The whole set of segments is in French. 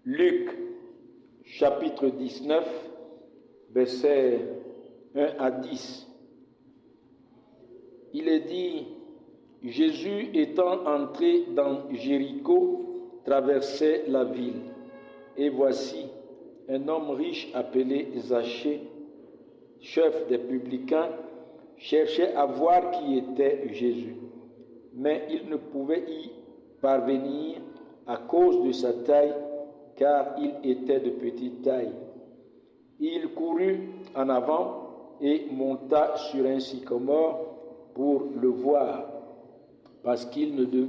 Luc, chapitre 19, versets 1 à 10. Il est dit, Jésus étant entré dans Jéricho, traversait la ville. Et voici, un homme riche appelé Zachée, chef des publicains, cherchait à voir qui était Jésus. Mais il ne pouvait y parvenir à cause de sa taille, car il était de petite taille. Il courut en avant et monta sur un sycomore pour le voir, parce qu'il devait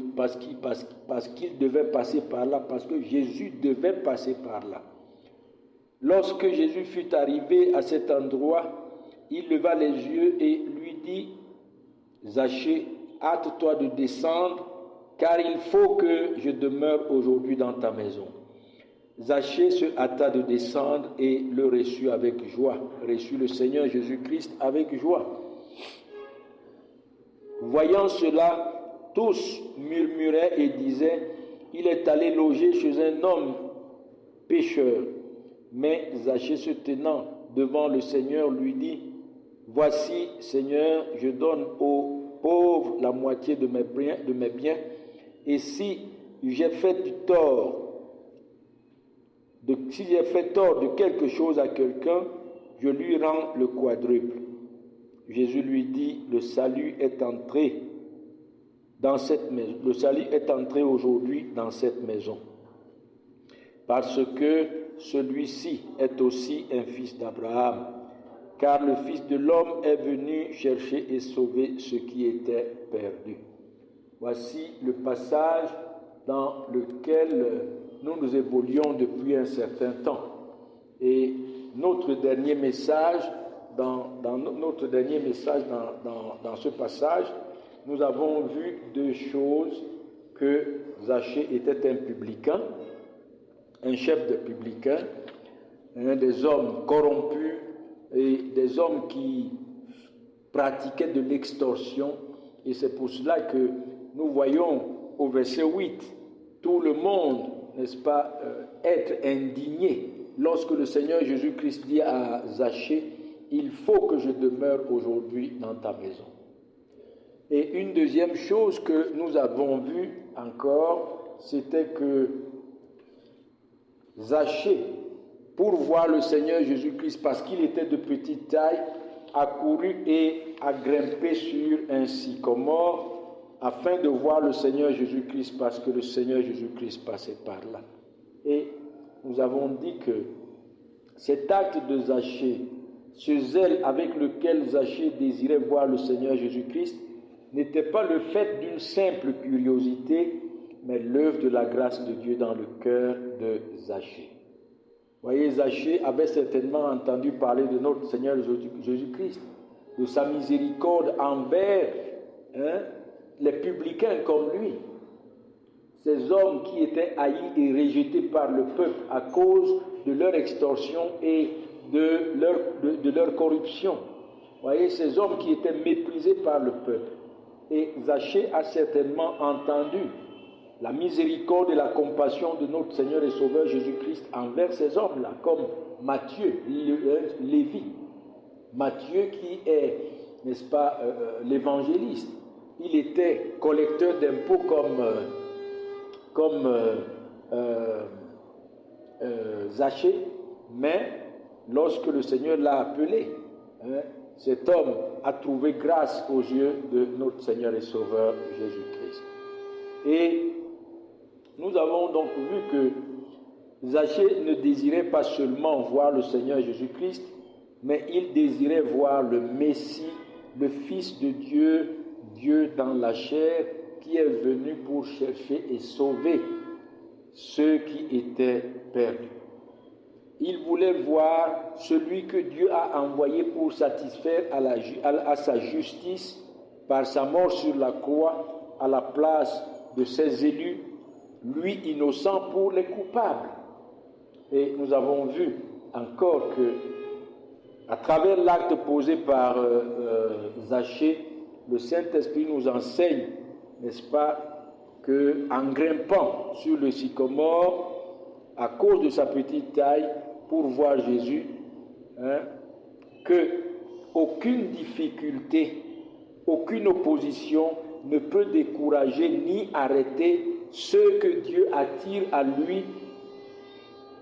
passer par là, parce que Jésus devait passer par là. Lorsque Jésus fut arrivé à cet endroit, il leva les yeux et lui dit, Zachée, hâte-toi de descendre, car il faut que je demeure aujourd'hui dans ta maison. Zachée se hâta de descendre et le reçut avec joie, reçut le Seigneur Jésus-Christ avec joie. Voyant cela, tous murmuraient et disaient, il est allé loger chez un homme pécheur. Mais Zachée se tenant devant le Seigneur lui dit, voici, Seigneur, je donne aux pauvres la moitié de mes biens, et si j'ai fait tort de quelque chose à quelqu'un, je lui rends le quadruple. Jésus lui dit, le salut est entré aujourd'hui dans cette maison, parce que celui-ci est aussi un fils d'Abraham, car le Fils de l'homme est venu chercher et sauver ce qui était perdu. Voici le passage dans lequel nous évoluons depuis un certain temps. Et notre dernier message, dans ce passage, nous avons vu deux choses, que Zachée était un publicain, un chef de publicains, des hommes corrompus et des hommes qui pratiquaient de l'extorsion. Et c'est pour cela que nous voyons au verset 8, tout le monde, n'est-ce pas, être indigné lorsque le Seigneur Jésus-Christ dit à Zachée, il faut que je demeure aujourd'hui dans ta maison. Et une deuxième chose que nous avons vue encore, c'était que Zachée, pour voir le Seigneur Jésus-Christ, parce qu'il était de petite taille, a couru et a grimpé sur un sycomore afin de voir le Seigneur Jésus-Christ, parce que le Seigneur Jésus-Christ passait par là. Et nous avons dit que cet acte de Zachée, ce zèle avec lequel Zachée désirait voir le Seigneur Jésus-Christ, n'était pas le fait d'une simple curiosité, mais l'œuvre de la grâce de Dieu dans le cœur de Zachée. Voyez, Zachée avait certainement entendu parler de notre Seigneur Jésus-Christ, de sa miséricorde envers les publicains comme lui, ces hommes qui étaient haïs et rejetés par le peuple à cause de leur extorsion et de leur corruption. Voyez, ces hommes qui étaient méprisés par le peuple. Et Zachée a certainement entendu la miséricorde et la compassion de notre Seigneur et Sauveur Jésus-Christ envers ces hommes-là, comme Matthieu, Lévi. Matthieu qui est, n'est-ce pas, l'évangéliste. Il était collecteur d'impôts comme Zachée, mais lorsque le Seigneur l'a appelé, cet homme a trouvé grâce aux yeux de notre Seigneur et Sauveur Jésus-Christ. Et nous avons donc vu que Zachée ne désirait pas seulement voir le Seigneur Jésus-Christ, mais il désirait voir le Messie, le Fils de Dieu, Dieu dans la chair, qui est venu pour chercher et sauver ceux qui étaient perdus. Il voulait voir celui que Dieu a envoyé pour satisfaire à sa justice par sa mort sur la croix à la place de ses élus, lui innocent pour les coupables. Et nous avons vu encore que, à travers l'acte posé par Zachée, le Saint-Esprit nous enseigne, n'est-ce pas, qu'en grimpant sur le sycomore, à cause de sa petite taille, pour voir Jésus, que aucune difficulté, aucune opposition ne peut décourager ni arrêter ceux que Dieu attire à lui,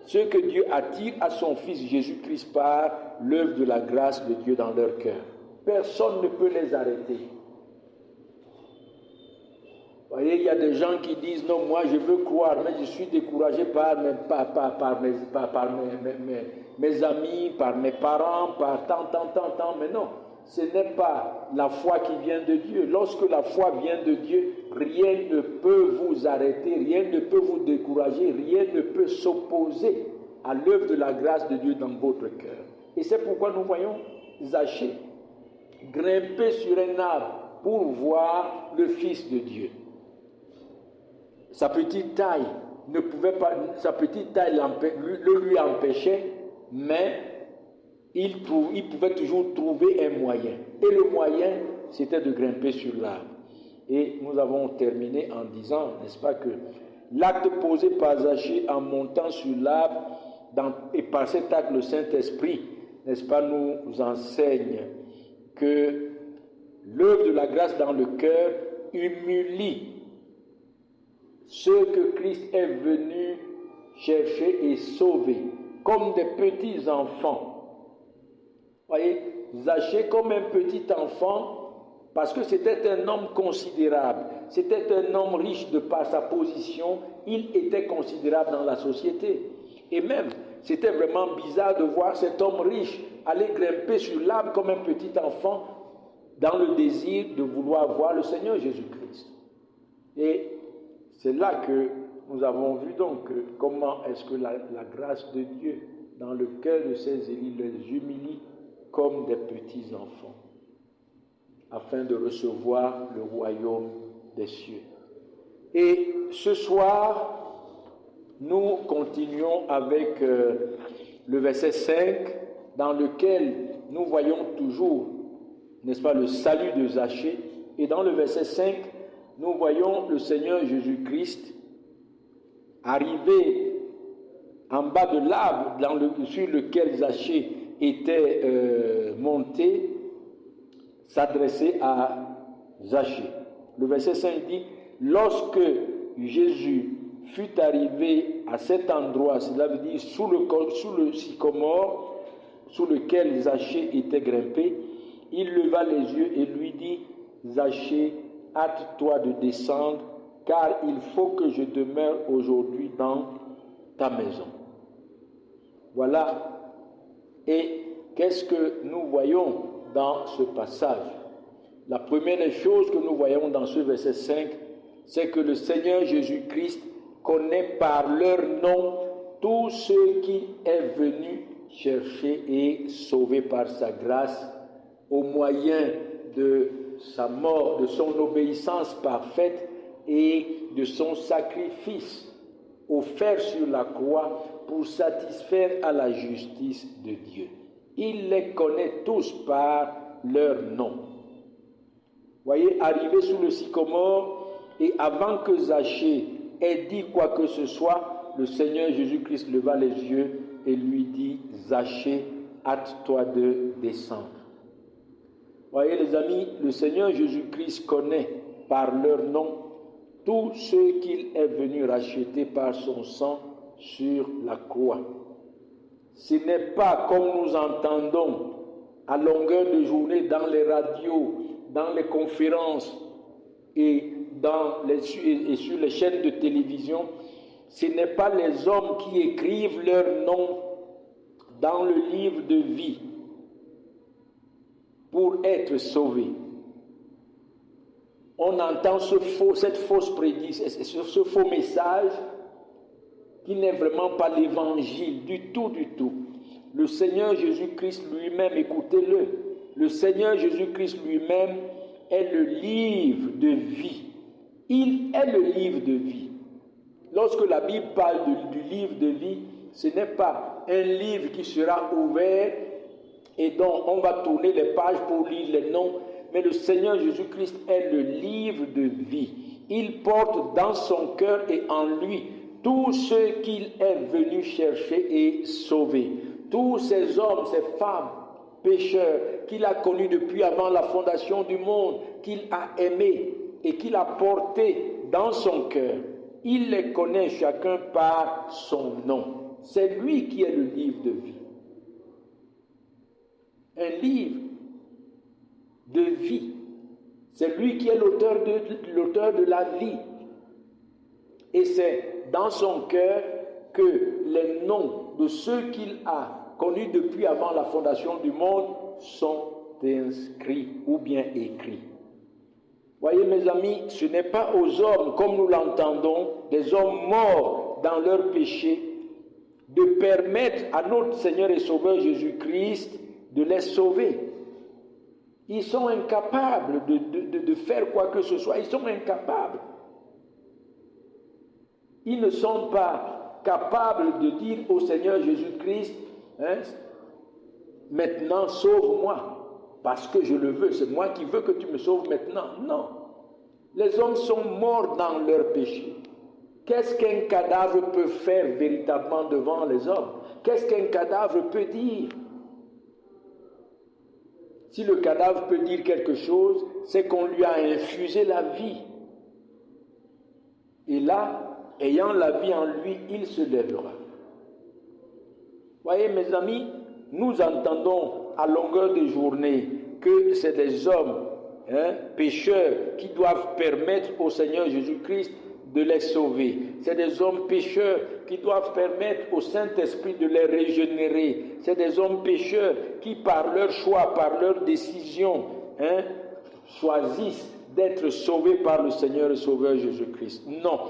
ceux que Dieu attire à son Fils Jésus-Christ par l'œuvre de la grâce de Dieu dans leur cœur. Personne ne peut les arrêter. Vous voyez, il y a des gens qui disent, non, moi je veux croire, mais je suis découragé par mes amis, par mes parents, par tant. Mais non, ce n'est pas la foi qui vient de Dieu. Lorsque la foi vient de Dieu, rien ne peut vous arrêter, rien ne peut vous décourager, rien ne peut s'opposer à l'œuvre de la grâce de Dieu dans votre cœur. Et c'est pourquoi nous voyons Zachée grimper sur un arbre pour voir le Fils de Dieu. Sa petite taille ne pouvait pas, sa petite taille le lui empêchait, mais il pouvait toujours trouver un moyen. Et le moyen, c'était de grimper sur l'arbre. Et nous avons terminé en disant, n'est-ce pas, que l'acte posé par Zachée en montant sur l'arbre, et par cet acte, le Saint-Esprit, n'est-ce pas, nous enseigne que l'œuvre de la grâce dans le cœur humilie ceux que Christ est venu chercher et sauver, comme des petits enfants. Voyez, Zachée comme un petit enfant, parce que c'était un homme considérable, c'était un homme riche de par sa position, il était considérable dans la société. Et même, c'était vraiment bizarre de voir cet homme riche aller grimper sur l'arbre comme un petit enfant dans le désir de vouloir voir le Seigneur Jésus-Christ. Et c'est là que nous avons vu donc comment est-ce que la grâce de Dieu dans le cœur de ces élus les humilie comme des petits enfants, afin de recevoir le royaume des cieux. Et ce soir, nous continuons avec le verset 5, dans lequel nous voyons toujours, n'est-ce pas, le salut de Zachée. Et dans le verset 5, nous voyons le Seigneur Jésus-Christ arriver en bas de l'arbre sur lequel Zachée était monté, s'adresser à Zachée. Le verset 5 dit, lorsque Jésus fut arrivé à cet endroit, cela veut dire sous le sycomore sous lequel Zachée était grimpé, il leva les yeux et lui dit, Zachée, hâte-toi de descendre, car il faut que je demeure aujourd'hui dans ta maison. Voilà. Et qu'est-ce que nous voyons dans ce passage? La première des choses que nous voyons dans ce verset 5, c'est que le Seigneur Jésus-Christ connaît par leur nom tous ceux qu'il est venu chercher et sauver par sa grâce au moyen de sa mort, de son obéissance parfaite et de son sacrifice offert sur la croix pour satisfaire à la justice de Dieu. Il les connaît tous par leur nom. Voyez, arrivé sous le sycomore, et avant que Zachée ait dit quoi que ce soit, le Seigneur Jésus-Christ leva les yeux et lui dit, Zachée, hâte-toi de descendre. Voyez les amis, le Seigneur Jésus-Christ connaît par leur nom tous ceux qu'il est venu racheter par son sang sur la croix. Ce n'est pas comme nous entendons à longueur de journée dans les radios, dans les conférences et sur les chaînes de télévision. Ce n'est pas les hommes qui écrivent leur nom dans le livre de vie pour être sauvés. On entend cette fausse prédiction, ce faux message qui n'est vraiment pas l'évangile du tout. Le Seigneur Jésus-Christ lui-même, écoutez-le, le Seigneur Jésus-Christ lui-même est le livre de vie. Il est le livre de vie. Lorsque la Bible parle du livre de vie, ce n'est pas un livre qui sera ouvert et dont on va tourner les pages pour lire les noms, mais le Seigneur Jésus-Christ est le livre de vie. Il porte dans son cœur et en lui tous ceux qu'il est venu chercher et sauver. Tous ces hommes, ces femmes, pécheurs, qu'il a connus depuis avant la fondation du monde, qu'il a aimés et qu'il a portés dans son cœur. Il les connaît chacun par son nom. C'est lui qui est le livre de vie. Un livre de vie. C'est lui qui est l'auteur de la vie. Et c'est dans son cœur que les noms de ceux qu'il a connus depuis avant la fondation du monde sont inscrits ou bien écrits. Voyez mes amis, ce n'est pas aux hommes, comme nous l'entendons, des hommes morts dans leur péché, de permettre à notre Seigneur et Sauveur Jésus-Christ de les sauver. Ils sont incapables de faire quoi que ce soit. Ils sont incapables. Ils ne sont pas capables de dire au Seigneur Jésus-Christ, maintenant sauve-moi, parce que je le veux, c'est moi qui veux que tu me sauves maintenant. Non. Les hommes sont morts dans leur péché. Qu'est-ce qu'un cadavre peut faire véritablement devant les hommes? Qu'est-ce qu'un cadavre peut dire? Si le cadavre peut dire quelque chose, c'est qu'on lui a infusé la vie. Et là, ayant la vie en lui, il se lèvera. Voyez mes amis, nous entendons à longueur de journée que c'est des hommes pécheurs qui doivent permettre au Seigneur Jésus-Christ de les sauver. C'est des hommes pécheurs qui doivent permettre au Saint-Esprit de les régénérer. C'est des hommes pécheurs qui, par leur choix, par leur décision, choisissent d'être sauvés par le Seigneur et Sauveur Jésus-Christ. Non,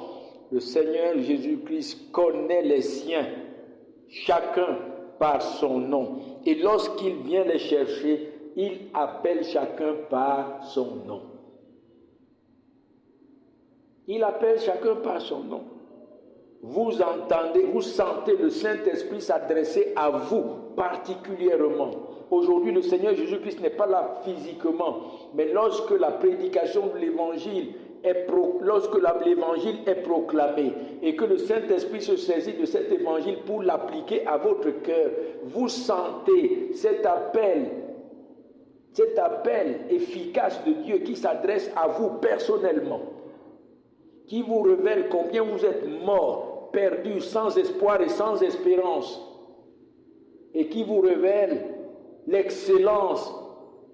le Seigneur Jésus-Christ connaît les siens, chacun par son nom. Et lorsqu'il vient les chercher, il appelle chacun par son nom. Il appelle chacun par son nom. Vous entendez, vous sentez le Saint-Esprit s'adresser à vous particulièrement. Aujourd'hui, le Seigneur Jésus-Christ n'est pas là physiquement, mais lorsque la prédication de l'Évangile lorsque l'évangile est proclamé et que le Saint-Esprit se saisit de cet évangile pour l'appliquer à votre cœur, vous sentez cet appel efficace de Dieu qui s'adresse à vous personnellement, qui vous révèle combien vous êtes morts, perdus, sans espoir et sans espérance, et qui vous révèle l'excellence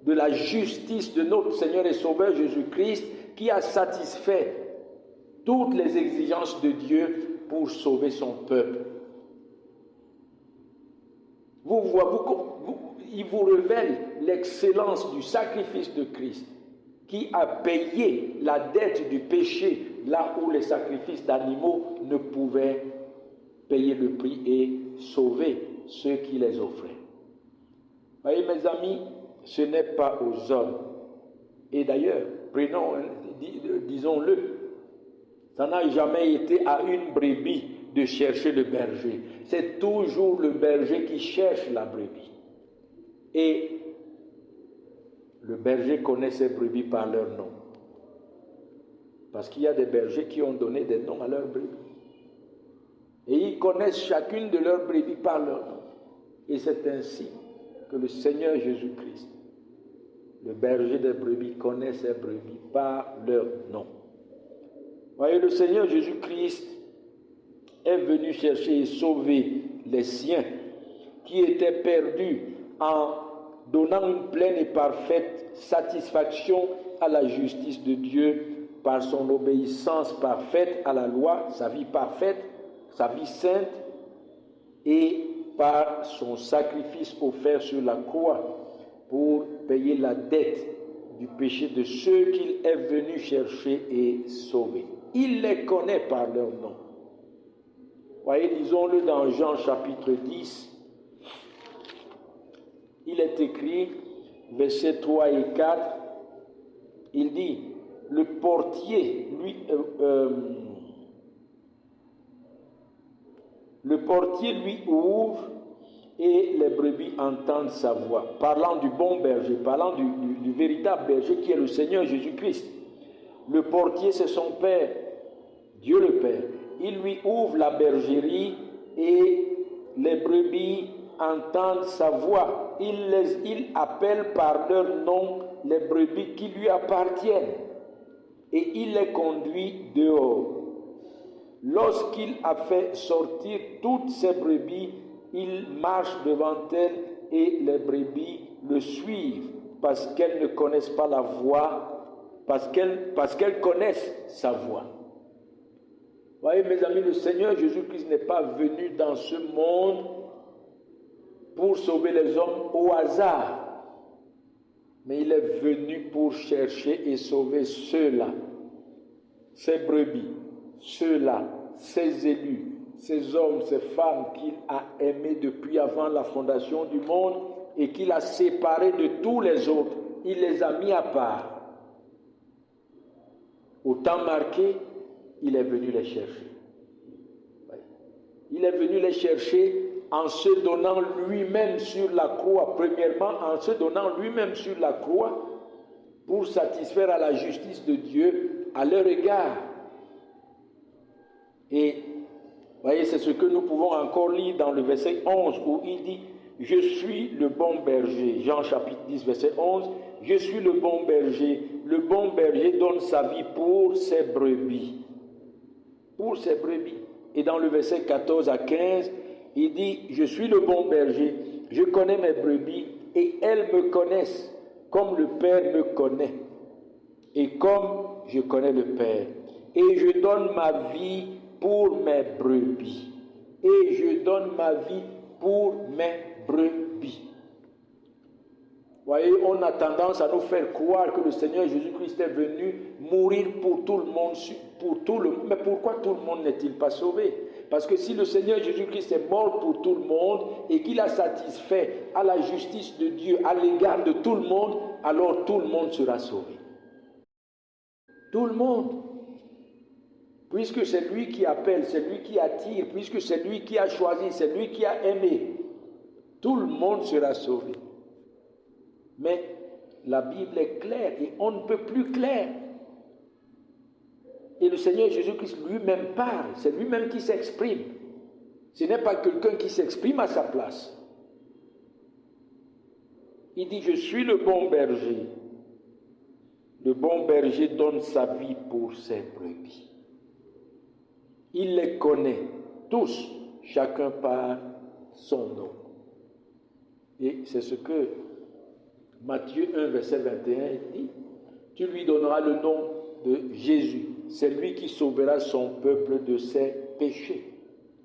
de la justice de notre Seigneur et Sauveur Jésus-Christ, qui a satisfait toutes les exigences de Dieu pour sauver son peuple. Il vous révèle l'excellence du sacrifice de Christ, qui a payé la dette du péché là où les sacrifices d'animaux ne pouvaient payer le prix et sauver ceux qui les offraient. Voyez mes amis, ce n'est pas aux hommes. Et d'ailleurs, disons-le, ça n'a jamais été à une brebis de chercher le berger. C'est toujours le berger qui cherche la brebis. Et le berger connaît ses brebis par leur nom. Parce qu'il y a des bergers qui ont donné des noms à leurs brebis. Et ils connaissent chacune de leurs brebis par leur nom. Et c'est ainsi que le Seigneur Jésus-Christ, le berger des brebis, connaît ses brebis par leur nom. Voyez, le Seigneur Jésus-Christ est venu chercher et sauver les siens qui étaient perdus en donnant une pleine et parfaite satisfaction à la justice de Dieu par son obéissance parfaite à la loi, sa vie parfaite, sa vie sainte, et par son sacrifice offert sur la croix pour payer la dette du péché de ceux qu'il est venu chercher et sauver. Il les connaît par leur nom. Voyez, lisons-le dans Jean chapitre 10. Il est écrit, versets 3 et 4, il dit, le portier lui ouvre et les brebis entendent sa voix. Parlant du bon berger, parlant du véritable berger qui est le Seigneur Jésus-Christ. Le portier, c'est son Père, Dieu le Père. il lui ouvre la bergerie et les brebis entendent sa voix. Il appelle par leur nom les brebis qui lui appartiennent et il les conduit dehors. Lorsqu'il a fait sortir toutes ses brebis, il marche devant elles et les brebis le suivent parce qu'elles ne connaissent pas la voix, parce qu'elles connaissent sa voix. Vous voyez, mes amis, le Seigneur Jésus-Christ n'est pas venu dans ce monde pour sauver les hommes au hasard, mais il est venu pour chercher et sauver ceux-là, ces brebis, ceux-là, ces élus, ces hommes, ces femmes qu'il a aimés depuis avant la fondation du monde et qu'il a séparés de tous les autres. Il les a mis à part. Au temps marqué, il est venu les chercher. Il est venu les chercher en se donnant lui-même sur la croix. Premièrement, en se donnant lui-même sur la croix pour satisfaire à la justice de Dieu à leur égard. Et, voyez, c'est ce que nous pouvons encore lire dans le verset 11 où il dit « Je suis le bon berger ». Jean chapitre 10, verset 11. « Je suis le bon berger. Le bon berger donne sa vie pour ses brebis. » Pour ses brebis. Et dans le verset 14 à 15, il dit « Je suis le bon berger. Je connais mes brebis et elles me connaissent comme le Père me connaît et comme je connais le Père. Et je donne ma vie pour mes brebis. Et je donne ma vie pour mes brebis. » Voyez, on a tendance à nous faire croire que le Seigneur Jésus-Christ est venu mourir pour tout le monde, mais pourquoi tout le monde n'est-il pas sauvé? Parce que si le Seigneur Jésus-Christ est mort pour tout le monde et qu'il a satisfait à la justice de Dieu à l'égard de tout le monde, alors tout le monde sera sauvé. Tout le monde. Puisque c'est lui qui appelle, c'est lui qui attire, puisque c'est lui qui a choisi, c'est lui qui a aimé, tout le monde sera sauvé. Mais la Bible est claire et on ne peut plus clair. Et le Seigneur Jésus-Christ lui-même parle, c'est lui-même qui s'exprime. Ce n'est pas quelqu'un qui s'exprime à sa place. Il dit « Je suis le bon berger. Le bon berger donne sa vie pour ses brebis. » Il les connaît tous, chacun par son nom. Et c'est ce que Matthieu 1, verset 21 dit. Tu lui donneras le nom de Jésus. C'est lui qui sauvera son peuple de ses péchés.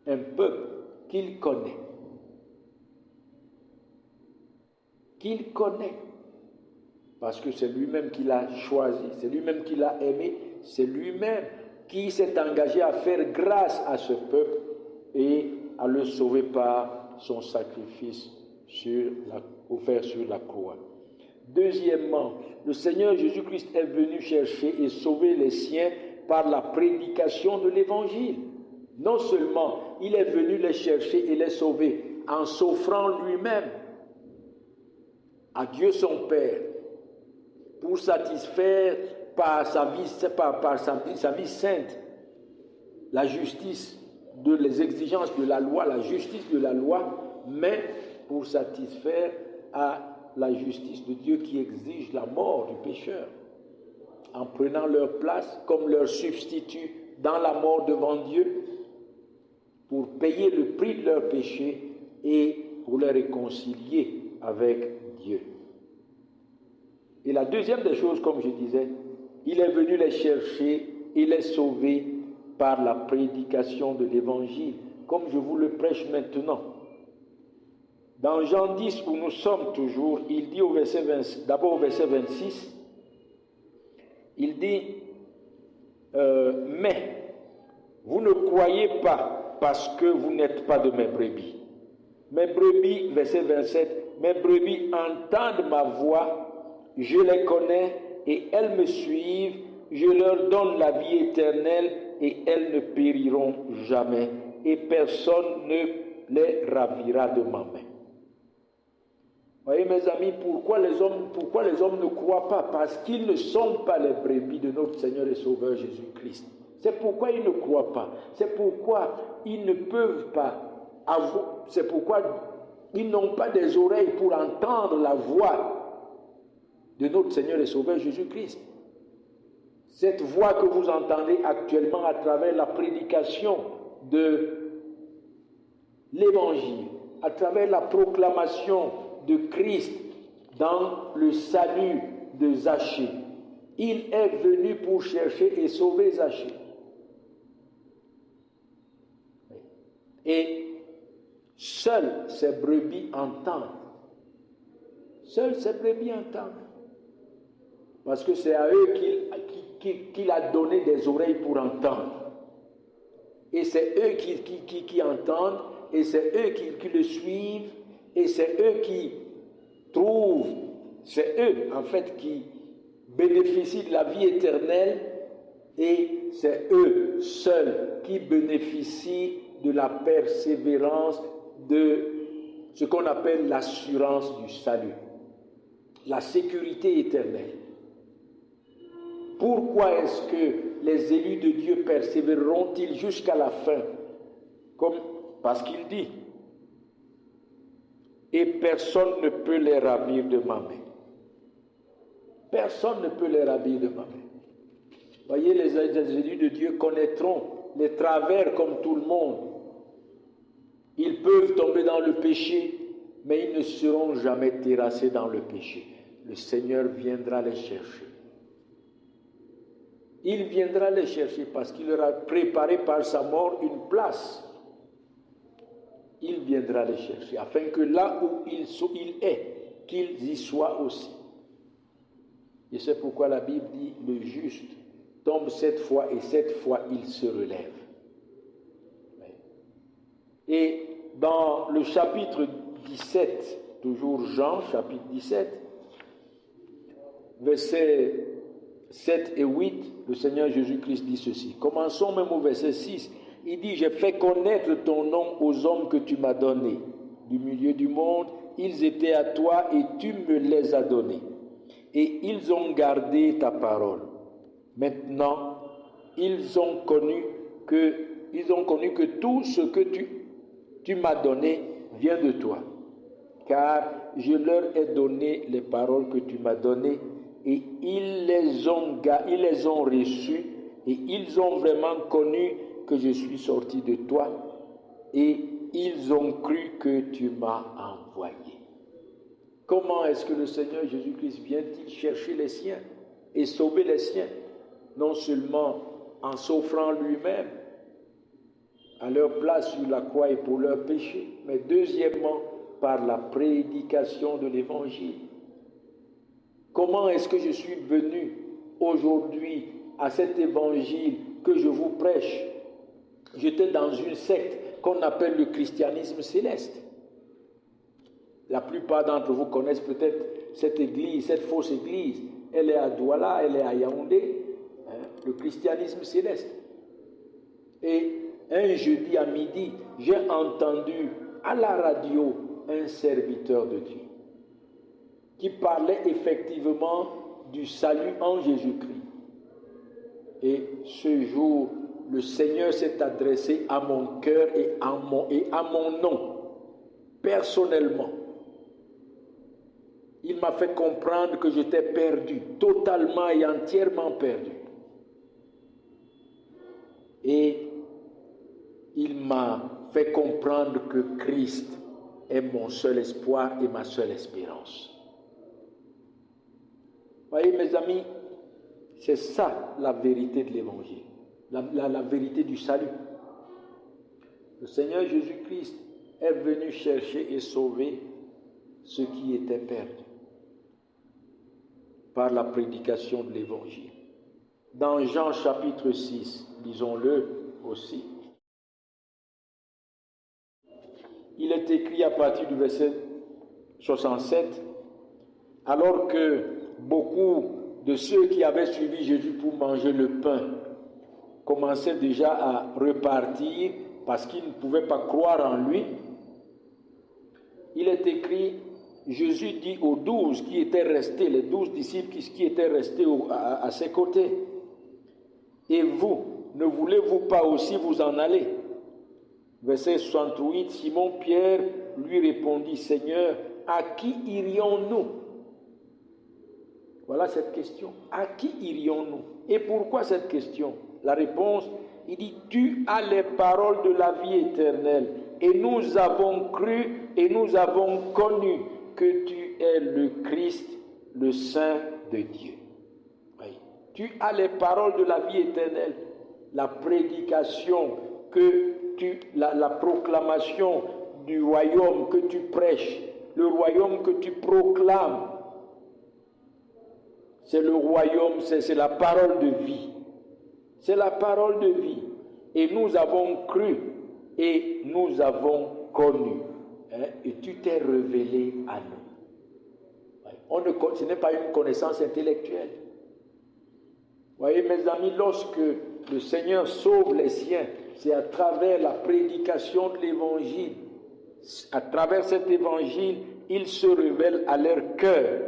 Un peuple qu'il connaît. Qu'il connaît. Parce que c'est lui-même qui l'a choisi, c'est lui-même qui l'a aimé, c'est lui-même qui s'est engagé à faire grâce à ce peuple et à le sauver par son sacrifice offert sur la croix. Deuxièmement, le Seigneur Jésus-Christ est venu chercher et sauver les siens par la prédication de l'Évangile. Non seulement il est venu les chercher et les sauver en s'offrant lui-même à Dieu son Père pour satisfaire par sa vie sainte la justice les exigences de la loi, la justice de la loi, mais pour satisfaire à la justice de Dieu qui exige la mort du pécheur, en prenant leur place comme leur substitut dans la mort devant Dieu, pour payer le prix de leur péché et pour les réconcilier avec Dieu. Et la deuxième des choses, comme je disais, il est venu les chercher et les sauver par la prédication de l'Évangile, comme je vous le prêche maintenant. Dans Jean 10, où nous sommes toujours, il dit d'abord au verset 26, il dit « Mais vous ne croyez pas parce que vous n'êtes pas de mes brebis. Mes brebis, verset 27, mes brebis entendent ma voix, je les connais et elles me suivent, je leur donne la vie éternelle et elles ne périront jamais et personne ne les ravira de ma main. » Voyez mes amis, pourquoi les hommes ne croient pas? Parce qu'ils ne sont pas les brebis de notre Seigneur et Sauveur Jésus-Christ. C'est pourquoi ils ne croient pas. C'est pourquoi ils ne peuvent pas avoir, c'est pourquoi ils n'ont pas des oreilles pour entendre la voix de notre Seigneur et Sauveur Jésus-Christ. Cette voix que vous entendez actuellement à travers la prédication de l'Évangile, à travers la proclamation de Christ dans le salut de Zachée. Il est venu pour chercher et sauver Zachée. Et seules ces brebis entendent. Seules ces brebis entendent. Parce que c'est à eux qu'il a donné des oreilles pour entendre. Et c'est eux qui entendent, et c'est eux qui le suivent, et c'est eux qui trouvent, c'est eux en fait qui bénéficient de la vie éternelle, et c'est eux seuls qui bénéficient de la persévérance, de ce qu'on appelle l'assurance du salut, la sécurité éternelle. Pourquoi est-ce que les élus de Dieu persévéreront-ils jusqu'à la fin? Parce qu'il dit, et personne ne peut les ravir de ma main. Personne ne peut les ravir de ma main. Voyez, les élus de Dieu connaîtront les travers comme tout le monde. Ils peuvent tomber dans le péché, mais ils ne seront jamais terrassés dans le péché. Le Seigneur viendra les chercher. Il viendra les chercher parce qu'il leur a préparé par sa mort une place. Il viendra les chercher afin que là où il est, qu'ils y soient aussi. Et c'est pourquoi la Bible dit, le juste tombe 7 fois et 7 fois il se relève. Et dans le chapitre 17, toujours Jean, chapitre 17, versets 7 et 8, le Seigneur Jésus-Christ dit ceci. Commençons même au verset 6. Il dit, j'ai fait connaître ton nom aux hommes que tu m'as donnés. Du milieu du monde, ils étaient à toi et tu me les as donnés. Et ils ont gardé ta parole. Maintenant, ils ont connu que tout ce que tu m'as donné vient de toi. Car je leur ai donné les paroles que tu m'as données et ils les ont reçues et ils ont vraiment connu que je suis sorti de toi et ils ont cru que tu m'as envoyé. Comment est-ce que le Seigneur Jésus-Christ vient-il chercher les siens et sauver les siens? Non seulement en s'offrant lui-même à leur place sur la croix et pour leurs péchés, mais deuxièmement par la prédication de l'Évangile. Comment est-ce que je suis venu aujourd'hui à cet Évangile que je vous prêche? J'étais dans une secte qu'on appelle le christianisme céleste. La plupart d'entre vous connaissent peut-être cette église, cette fausse église. Elle est à Douala, elle est à Yaoundé, le christianisme céleste. Et un jeudi à midi, j'ai entendu à la radio un serviteur de Dieu qui parlait effectivement du salut en Jésus-Christ. Et ce jour, le Seigneur s'est adressé à mon cœur et à mon nom, personnellement. Il m'a fait comprendre que j'étais perdu, totalement et entièrement perdu. Et il m'a fait comprendre que Christ est mon seul espoir et ma seule espérance. Voyez mes amis, c'est ça la vérité de l'Évangile, la vérité du salut. Le Seigneur Jésus-Christ est venu chercher et sauver ceux qui étaient perdus par la prédication de l'Évangile. Dans Jean chapitre 6, lisons-le aussi. Il est écrit à partir du verset 67, alors que beaucoup de ceux qui avaient suivi Jésus pour manger le pain commençaient déjà à repartir parce qu'ils ne pouvaient pas croire en lui, il est écrit, Jésus dit aux 12 qui étaient restés, les 12 disciples qui étaient restés à ses côtés, « Et vous, ne voulez-vous pas aussi vous en aller? Verset 68, Simon-Pierre lui répondit, Seigneur, à qui irions-nous? Voilà cette question. À qui irions-nous? Et pourquoi cette question? La réponse, il dit, tu as les paroles de la vie éternelle. Et nous avons cru et nous avons connu que tu es le Christ, le Saint de Dieu. Oui. Tu as les paroles de la vie éternelle. La prédication la proclamation du royaume que tu prêches, le royaume que tu proclames, c'est le royaume, c'est la parole de vie. C'est la parole de vie. Et nous avons cru et nous avons connu. Et tu t'es révélé à nous. Ce n'est pas une connaissance intellectuelle. Vous voyez, mes amis, lorsque le Seigneur sauve les siens, c'est à travers la prédication de l'évangile. À travers cet évangile, il se révèle à leur cœur,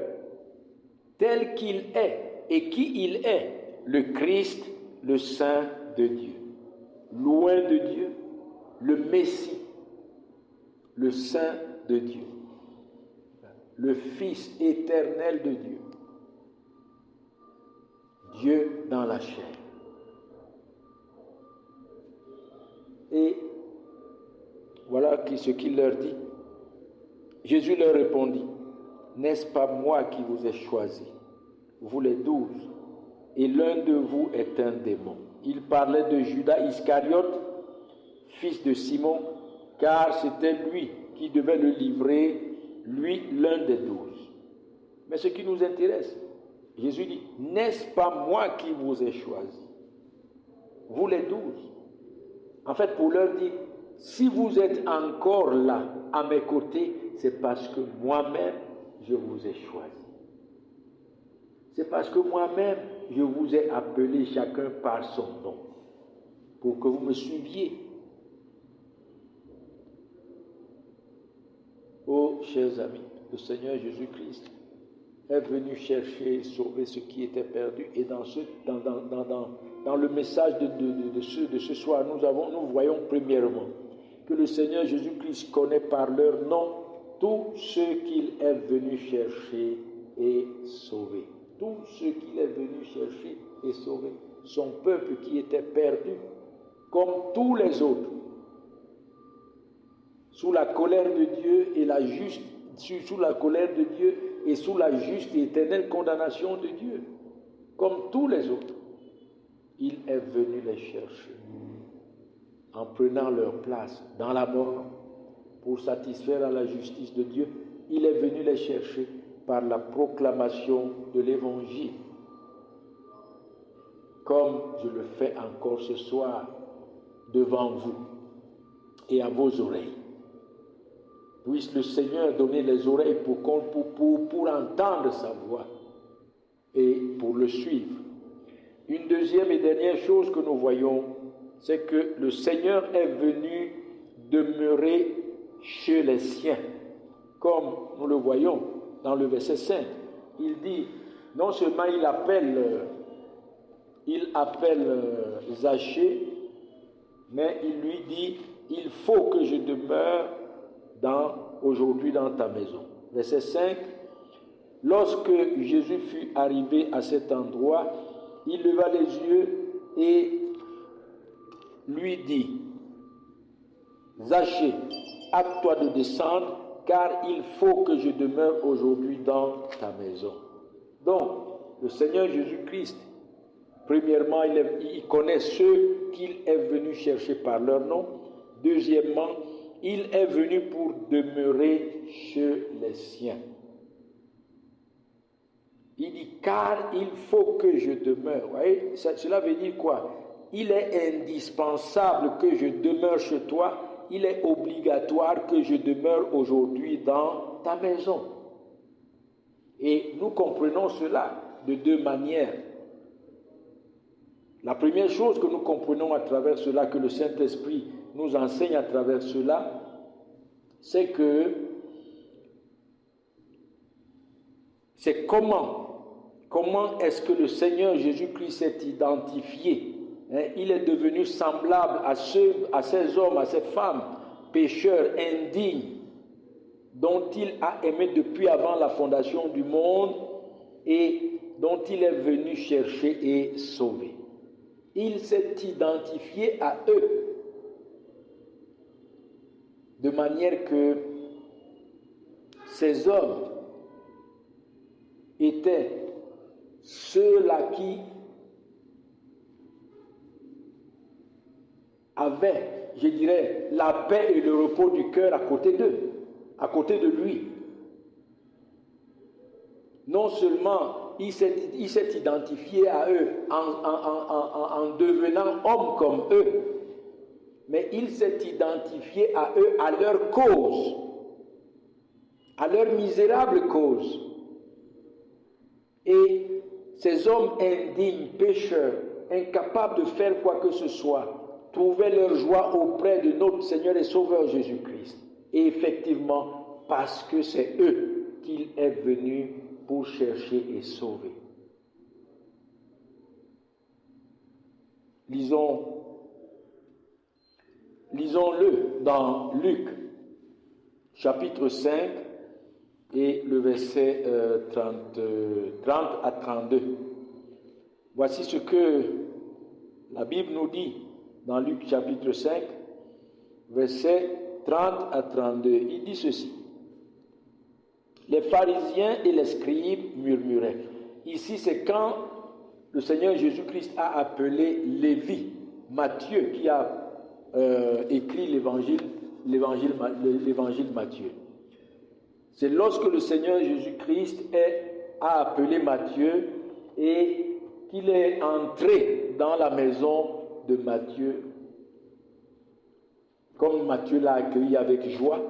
tel qu'il est et qui il est, le Christ, le Saint de Dieu. Loin de Dieu, le Messie, le Saint de Dieu, le Fils éternel de Dieu, Dieu dans la chair. Et voilà ce qu'il leur dit. Jésus leur répondit, n'est-ce pas moi qui vous ai choisi, vous les 12, et l'un de vous est un démon. Il parlait de Judas Iscariote, fils de Simon, car c'était lui qui devait le livrer, lui l'un des 12. Mais ce qui nous intéresse, Jésus dit, n'est-ce pas moi qui vous ai choisi, vous les 12. En fait, pour leur dire, si vous êtes encore là, à mes côtés, c'est parce que moi-même, je vous ai choisi. C'est parce que moi-même, je vous ai appelé chacun par son nom, pour que vous me suiviez. Oh, chers amis, le Seigneur Jésus-Christ est venu chercher et sauver ce qui était perdu. Et dans le message de ce soir, nous voyons premièrement que le Seigneur Jésus-Christ connaît par leur nom tous ceux qu'il est venu chercher et sauver. Tous ceux qu'il est venu chercher et sauver. Son peuple qui était perdu, comme tous les autres, sous la colère de Dieu sous la colère de Dieu et sous la juste et éternelle condamnation de Dieu, comme tous les autres. Il est venu les chercher en prenant leur place dans la mort pour satisfaire à la justice de Dieu. Il est venu les chercher par la proclamation de l'Évangile, comme je le fais encore ce soir devant vous et à vos oreilles. Puisse le Seigneur donner les oreilles pour entendre sa voix et pour le suivre. Une deuxième et dernière chose que nous voyons, c'est que le Seigneur est venu demeurer chez les siens, comme nous le voyons dans le verset 5. Il dit, non seulement il appelle Zachée, mais il lui dit, il faut que je demeure aujourd'hui dans ta maison. Verset 5, lorsque Jésus fut arrivé à cet endroit, il leva les yeux et lui dit, Zachée, hâte-toi de descendre, car il faut que je demeure aujourd'hui dans ta maison. Donc, le Seigneur Jésus-Christ, premièrement, il connaît ceux qu'il est venu chercher par leur nom. Deuxièmement, il est venu pour demeurer chez les siens. Il dit, car il faut que je demeure. Vous voyez, cela veut dire quoi? Il est indispensable que je demeure chez toi. Il est obligatoire que je demeure aujourd'hui dans ta maison. Et nous comprenons cela de deux manières. La première chose que nous comprenons à travers cela, que le Saint-Esprit nous enseigne à travers cela, c'est comment est-ce que le Seigneur Jésus-Christ s'est identifié il est devenu semblable à ces hommes, à ces femmes, pécheurs, indignes, dont il a aimé depuis avant la fondation du monde et dont il est venu chercher et sauver. Il s'est identifié à eux, de manière que ces hommes étaient ceux-là qui avaient, je dirais, la paix et le repos du cœur à côté d'eux, à côté de lui. Non seulement il s'est identifié à eux en devenant homme comme eux, mais il s'est identifié à eux, à leur cause, à leur misérable cause. Et ces hommes indignes, pécheurs, incapables de faire quoi que ce soit, trouvaient leur joie auprès de notre Seigneur et Sauveur Jésus-Christ. Et effectivement, parce que c'est eux qu'il est venu pour chercher et sauver. Lisons-le dans Luc, chapitre 5, et le verset 30 à 32. Voici ce que la Bible nous dit dans Luc, chapitre 5, verset 30 à 32. Il dit ceci. Les pharisiens et les scribes murmuraient. Ici, c'est quand le Seigneur Jésus-Christ a appelé Lévi, Matthieu, qui a écrit l'évangile Matthieu. C'est lorsque le Seigneur Jésus-Christ a appelé Matthieu et qu'il est entré dans la maison de Matthieu, comme Matthieu l'a accueilli avec joie,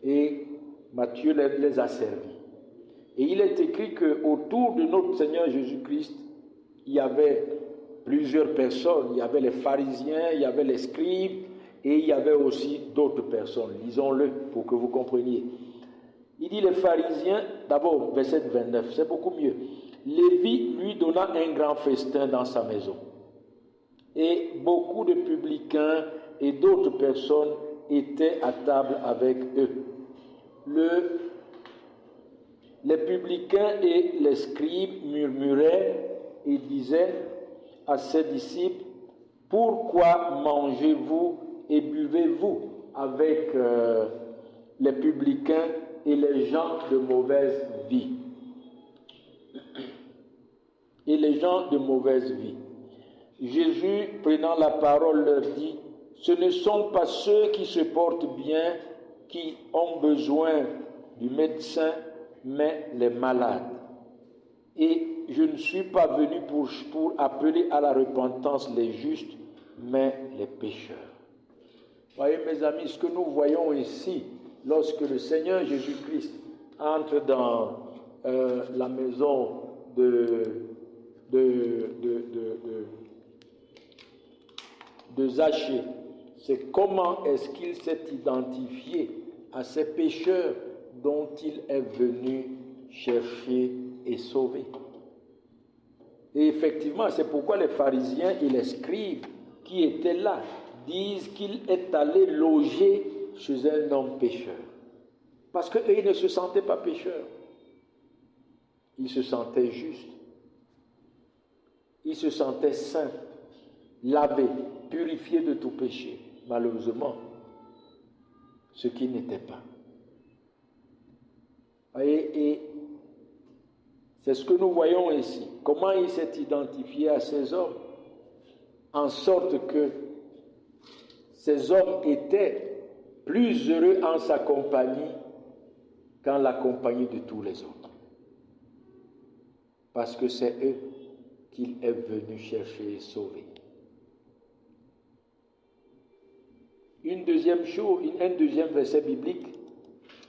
et Matthieu les a servis. Et il est écrit qu'autour de notre Seigneur Jésus-Christ, il y avait plusieurs personnes. Il y avait les pharisiens, il y avait les scribes, et il y avait aussi d'autres personnes. Lisons-le pour que vous compreniez. Il dit les pharisiens, d'abord, verset 29, c'est beaucoup mieux. Lévi lui donna un grand festin dans sa maison. Et beaucoup de publicains et d'autres personnes étaient à table avec eux. Les publicains et les scribes murmuraient et disaient à ses disciples, « Pourquoi mangez-vous et buvez-vous avec les publicains et les gens de mauvaise vie ?» Et les gens de mauvaise vie. Jésus, prenant la parole, leur dit, « Ce ne sont pas ceux qui se portent bien qui ont besoin du médecin, mais les malades. Et je ne suis pas venu pour appeler à la repentance les justes, mais les pécheurs. » Voyez mes amis, ce que nous voyons ici, lorsque le Seigneur Jésus-Christ entre dans la maison de Zachée, c'est comment est-ce qu'il s'est identifié à ces pécheurs dont il est venu chercher et sauver. Et effectivement, c'est pourquoi les pharisiens et les scribes qui étaient là disent qu'il est allé loger chez un homme pécheur. Parce qu'eux, ils ne se sentaient pas pécheurs. Ils se sentaient justes. Ils se sentaient saints, lavés, purifiés de tout péché. Malheureusement, ce qui n'était pas. Et c'est ce que nous voyons ici. Comment il s'est identifié à ces hommes, en sorte que ces hommes étaient plus heureux en sa compagnie qu'en la compagnie de tous les autres. Parce que c'est eux qu'il est venu chercher et sauver. Un deuxième verset biblique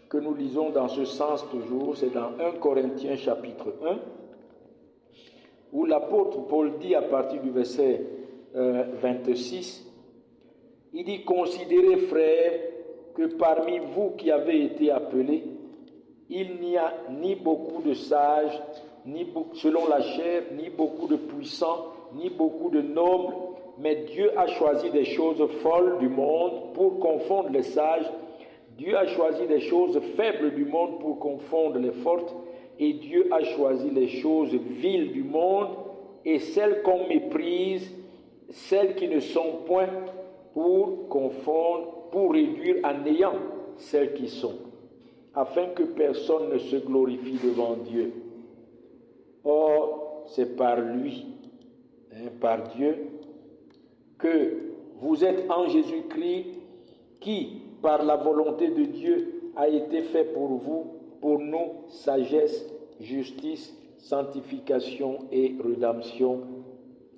que nous lisons dans ce sens toujours, c'est dans 1 Corinthiens chapitre 1, où l'apôtre Paul dit à partir du verset 26, il dit « Considérez, frères, que parmi vous qui avez été appelés, il n'y a ni beaucoup de sages, ni selon la chair, ni beaucoup de puissants, ni beaucoup de nobles, mais Dieu a choisi des choses folles du monde pour confondre les sages. Dieu a choisi des choses faibles du monde pour confondre les fortes. Et Dieu a choisi les choses viles du monde et celles qu'on méprise, celles qui ne sont point, pour confondre, pour réduire à néant celles qui sont, afin que personne ne se glorifie devant Dieu. Or, c'est par lui, par Dieu, que vous êtes en Jésus-Christ, qui, par la volonté de Dieu, a été fait pour vous, pour nous, sagesse, justice, sanctification et rédemption,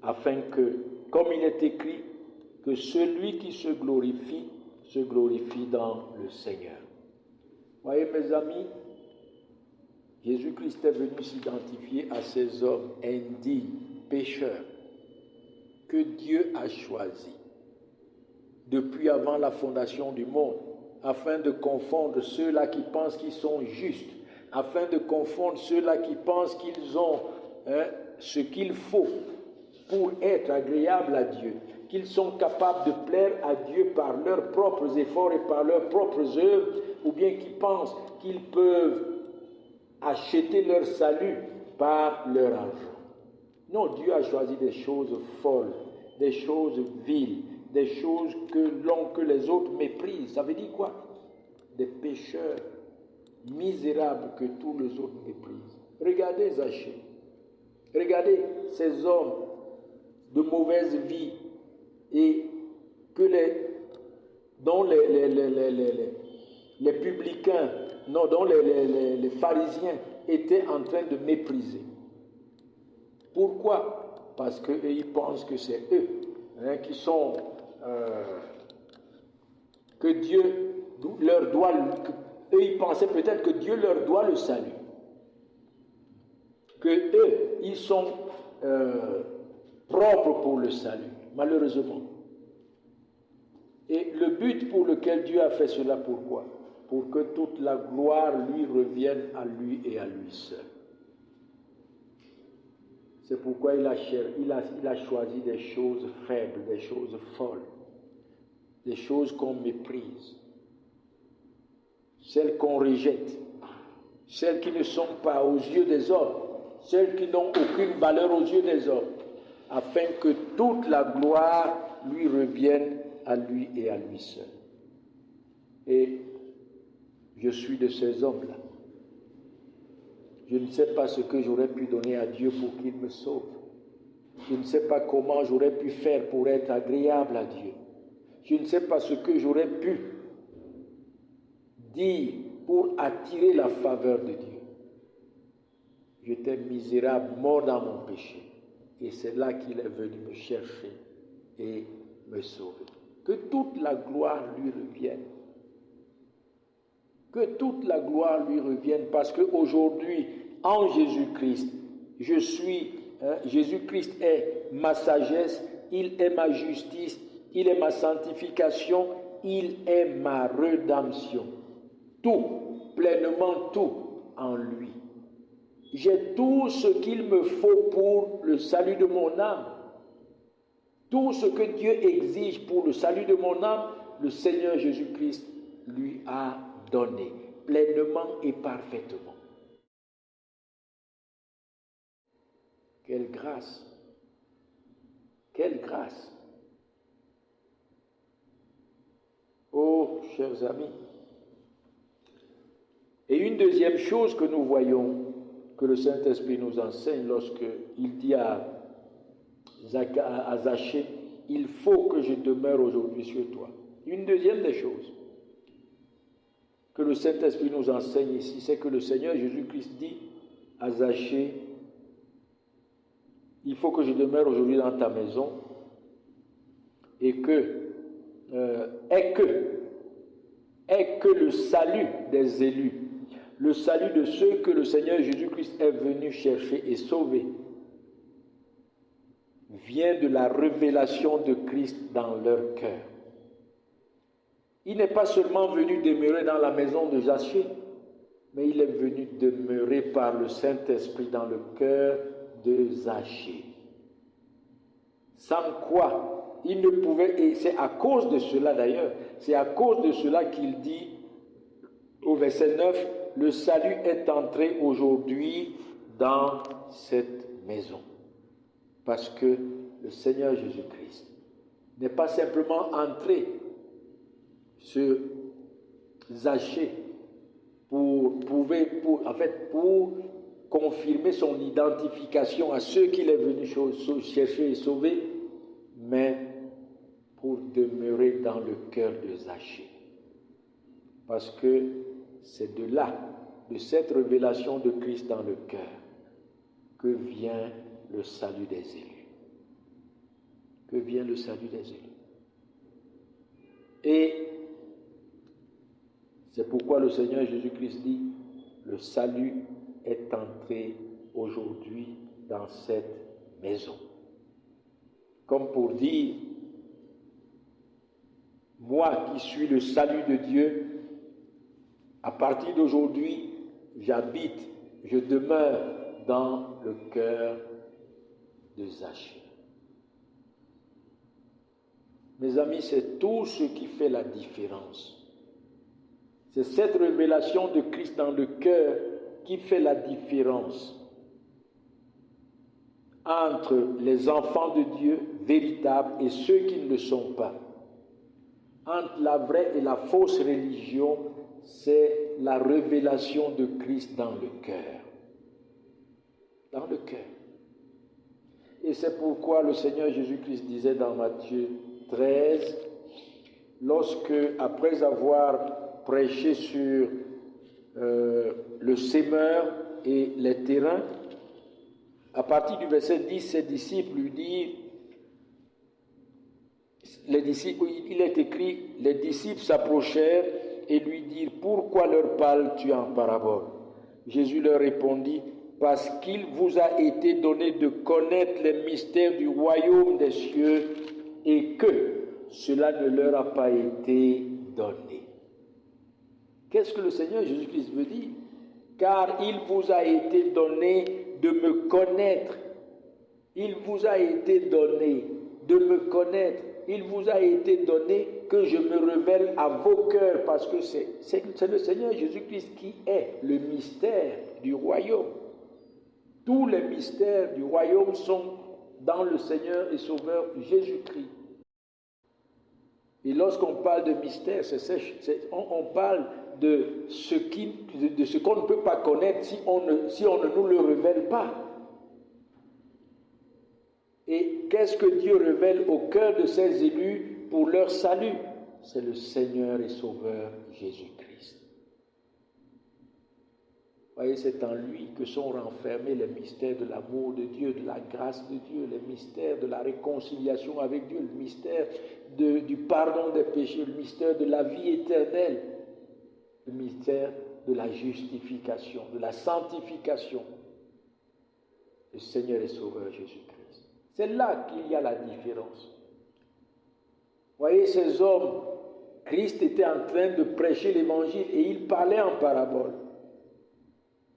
afin que, comme il est écrit, que celui qui se glorifie dans le Seigneur. Voyez mes amis, Jésus-Christ est venu s'identifier à ces hommes indignes, pécheurs, que Dieu a choisis depuis avant la fondation du monde, afin de confondre ceux-là qui pensent qu'ils sont justes, afin de confondre ceux-là qui pensent qu'ils ont ce qu'il faut pour être agréables à Dieu, qu'ils sont capables de plaire à Dieu par leurs propres efforts et par leurs propres œuvres, ou bien qui pensent qu'ils peuvent acheter leur salut par leur argent. Non, Dieu a choisi des choses folles, des choses viles, des choses que les autres méprisent. Ça veut dire quoi? Des pécheurs misérables que tous les autres méprisent. Regardez Zachée. Regardez ces hommes de mauvaise vie et dont les publicains, non, dont les pharisiens étaient en train de mépriser. Pourquoi? Parce qu'ils pensent que c'est eux qui sont... que Dieu leur doit... Eux, ils pensaient peut-être que Dieu leur doit le salut. Que eux, ils sont propres pour le salut, malheureusement. Et le but pour lequel Dieu a fait cela, pourquoi? Pour que toute la gloire lui revienne à lui et à lui seul. C'est pourquoi il a choisi des choses faibles, des choses folles, des choses qu'on méprise, celles qu'on rejette, celles qui ne sont pas aux yeux des hommes, celles qui n'ont aucune valeur aux yeux des hommes, afin que toute la gloire lui revienne à lui et à lui seul. Et je suis de ces hommes-là. Je ne sais pas ce que j'aurais pu donner à Dieu pour qu'il me sauve. Je ne sais pas comment j'aurais pu faire pour être agréable à Dieu. Je ne sais pas ce que j'aurais pu dire pour attirer la faveur de Dieu. J'étais misérable, mort dans mon péché. Et c'est là qu'il est venu me chercher et me sauver. Que toute la gloire lui revienne. Que toute la gloire lui revienne, parce qu'aujourd'hui, en Jésus-Christ, Jésus-Christ est ma sagesse, il est ma justice, il est ma sanctification, il est ma rédemption. Tout, pleinement tout en lui. J'ai tout ce qu'il me faut pour le salut de mon âme. Tout ce que Dieu exige pour le salut de mon âme, le Seigneur Jésus-Christ lui a donné, pleinement et parfaitement. Quelle grâce! Quelle grâce! Oh, chers amis! Et une deuxième chose que nous voyons, que le Saint-Esprit nous enseigne lorsqu'il dit à Zachée, il faut que je demeure aujourd'hui sur toi. Une deuxième des choses que le Saint-Esprit nous enseigne ici, c'est que le Seigneur Jésus-Christ dit à Zachée, il faut que je demeure aujourd'hui dans ta maison et que le salut des élus, le salut de ceux que le Seigneur Jésus-Christ est venu chercher et sauver, vient de la révélation de Christ dans leur cœur. Il n'est pas seulement venu demeurer dans la maison de Zachée, mais il est venu demeurer par le Saint-Esprit dans le cœur de Zachée. sans quoi il ne pouvait, et c'est à cause de cela d'ailleurs, c'est à cause de cela qu'il dit au verset 9, le salut est entré aujourd'hui dans cette maison. Parce que le Seigneur Jésus-Christ n'est pas simplement entré sur Zachée pour confirmer son identification à ceux qu'il est venu chercher et sauver, mais pour demeurer dans le cœur de Zachée. Parce que c'est de là, de cette révélation de Christ dans le cœur, que vient le salut des élus. Que vient le salut des élus. Et c'est pourquoi le Seigneur Jésus-Christ dit, le salut est entré aujourd'hui dans cette maison. Comme pour dire, moi qui suis le salut de Dieu, à partir d'aujourd'hui, j'habite, je demeure dans le cœur de Zachée. Mes amis, c'est tout ce qui fait la différence. C'est cette révélation de Christ dans le cœur qui fait la différence entre les enfants de Dieu véritables et ceux qui ne le sont pas. Entre la vraie et la fausse religion, c'est la révélation de Christ dans le cœur. Dans le cœur. Et c'est pourquoi le Seigneur Jésus-Christ disait dans Matthieu 13, lorsque, après avoir prêché sur le semeur et les terrains, à partir du verset 10, ses disciples lui disent, il est écrit, les disciples s'approchèrent et lui dirent, pourquoi leur parles-tu en parabole? Jésus leur répondit, parce qu'il vous a été donné de connaître les mystères du royaume des cieux et que cela ne leur a pas été donné. Qu'est-ce que le Seigneur Jésus-Christ veut dire? Car il vous a été donné de me connaître. Il vous a été donné de me connaître. Il vous a été donné que je me révèle à vos cœurs, parce que c'est le Seigneur Jésus-Christ qui est le mystère du royaume. Tous les mystères du royaume sont dans le Seigneur et Sauveur Jésus-Christ. Et lorsqu'on parle de mystère, on parle de ce qu'on ne peut pas connaître si on ne nous le révèle pas. Et qu'est-ce que Dieu révèle au cœur de ses élus pour leur salut? C'est le Seigneur et Sauveur Jésus-Christ. Voyez, c'est en lui que sont renfermés les mystères de l'amour de Dieu, de la grâce de Dieu, les mystères de la réconciliation avec Dieu, le mystère du pardon des péchés, le mystère de la vie éternelle, le mystère de la justification, de la sanctification. Le Seigneur et Sauveur Jésus-Christ. C'est là qu'il y a la différence. Voyez, ces hommes, Christ était en train de prêcher l'évangile et il parlait en parabole.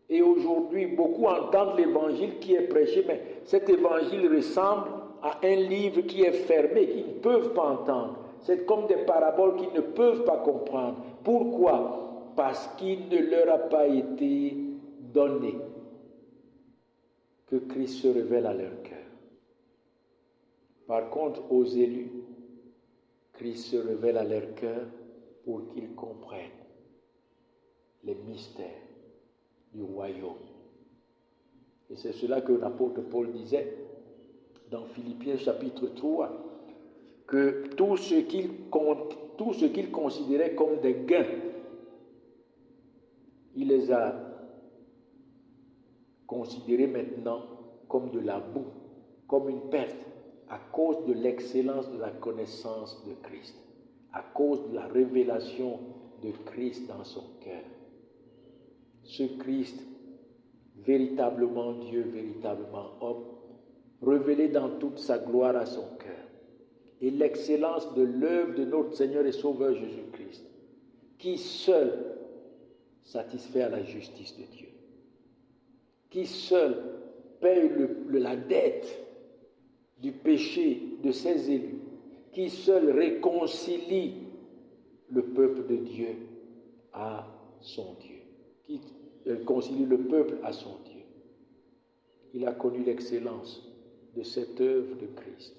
Et aujourd'hui, beaucoup entendent l'évangile qui est prêché, mais cet évangile ressemble à un livre qui est fermé, qu'ils ne peuvent pas entendre. C'est comme des paraboles qu'ils ne peuvent pas comprendre. Pourquoi? Parce qu'il ne leur a pas été donné que Christ se révèle à leur cœur. Par contre, aux élus, Christ se révèle à leur cœur pour qu'ils comprennent les mystères du royaume. Et c'est cela que l'apôtre Paul disait dans Philippiens chapitre 3, que tout ce qu'il considérait comme des gains, il les a considérés maintenant comme de la boue, comme une perte, à cause de l'excellence de la connaissance de Christ, à cause de la révélation de Christ dans son cœur. Ce Christ, véritablement Dieu, véritablement homme, révélé dans toute sa gloire à son cœur, et l'excellence de l'œuvre de notre Seigneur et Sauveur Jésus-Christ, qui seul satisfait à la justice de Dieu, qui seul paye la dette du péché de ses élus, qui seul réconcilie le peuple de Dieu à son Dieu, qui réconcilie le peuple à son Dieu. Il a connu l'excellence de cette œuvre de Christ,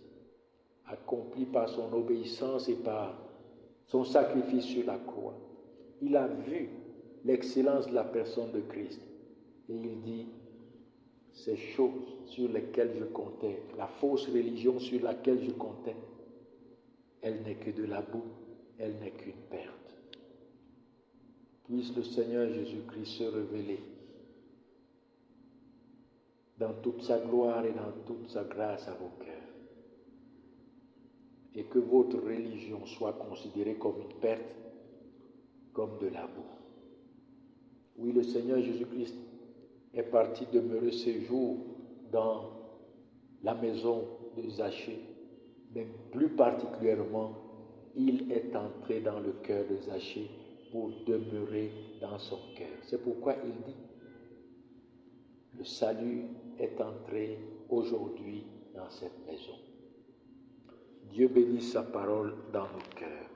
accomplie par son obéissance et par son sacrifice sur la croix. Il a vu l'excellence de la personne de Christ et il dit, ces choses sur lesquelles je comptais, la fausse religion sur laquelle je comptais, elle n'est que de la boue, elle n'est qu'une perte. Puisse le Seigneur Jésus-Christ se révéler dans toute sa gloire et dans toute sa grâce à vos cœurs. Et que votre religion soit considérée comme une perte, comme de la boue. Oui, le Seigneur Jésus-Christ est parti demeurer ce jour dans la maison de Zachée, mais plus particulièrement, il est entré dans le cœur de Zachée pour demeurer dans son cœur. C'est pourquoi il dit, le salut est entré aujourd'hui dans cette maison. Dieu bénisse sa parole dans nos cœurs.